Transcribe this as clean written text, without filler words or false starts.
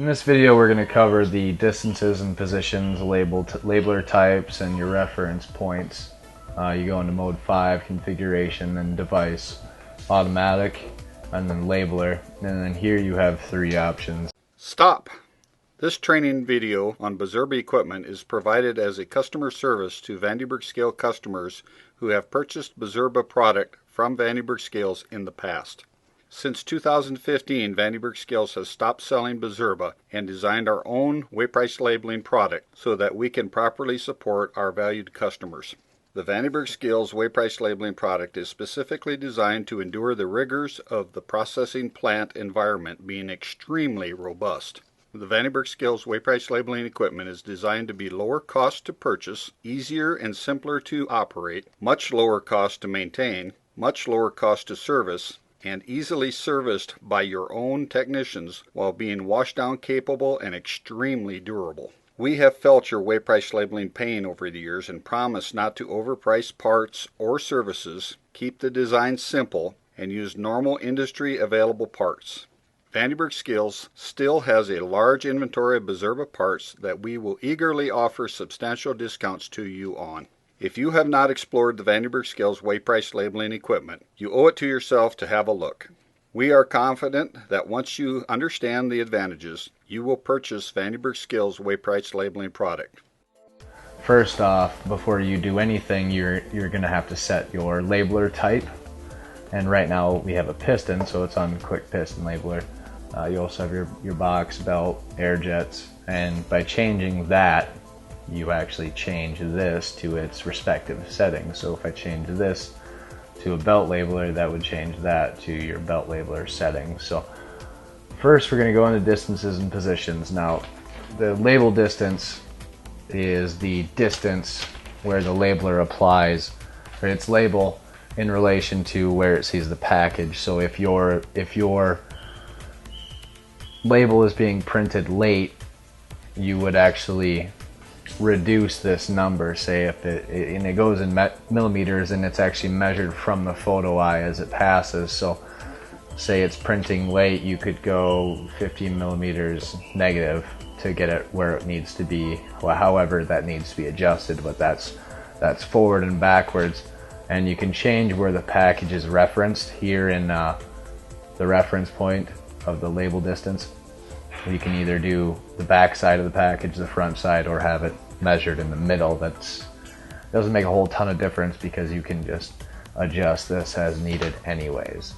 In this video we're going to cover the distances and positions, labeler types, and your reference points. You go into mode 5, configuration, then device, automatic, and then labeler, and then here you have 3 options. Stop! This training video on Bizerba equipment is provided as a customer service to Vande scale customers who have purchased Bizerba product from Vande scales in the past. Since 2015, Vande Scales has stopped selling Bizerba and designed our own way-price labeling product so that we can properly support our valued customers. The Vande Scales way-price labeling product is specifically designed to endure the rigors of the processing plant environment, being extremely robust. The Vande Scales way-price labeling equipment is designed to be lower cost to purchase, easier and simpler to operate, much lower cost to maintain, much lower cost to service, and easily serviced by your own technicians while being washdown capable and extremely durable. We have felt your way-price labeling pain over the years and promise not to overprice parts or services, keep the design simple, and use normal industry available parts. Vande Scales still has a large inventory of Bizerba parts that we will eagerly offer substantial discounts to you on. If you have not explored the Vande Scales way-price labeling equipment, you owe it to yourself to have a look. We are confident that once you understand the advantages, you will purchase Vande Scales way-price labeling product. First off, before you do anything, you're going to have to set your labeler type. And right now we have a piston, so it's on quick piston labeler. You also have your box, belt, air jets, and by changing that, you actually change this to its respective settings. So if I change this to a belt labeler, that would change that to your belt labeler settings. So first we're going to go into distances and positions. Now the label distance is the distance where the labeler applies its label in relation to where it sees the package. So if your label is being printed late, you would actually reduce this number. Say if it goes in millimeters and it's actually measured from the photo eye as it passes. So say it's printing late, you could go 15 millimeters negative to get it where it needs to be. Well, however that needs to be adjusted, but that's forward and backwards. And you can change where the package is referenced here in the reference point of the label distance. You can either do the back side of the package, the front side, or have it measured in the middle. That doesn't make a whole ton of difference because you can just adjust this as needed anyways.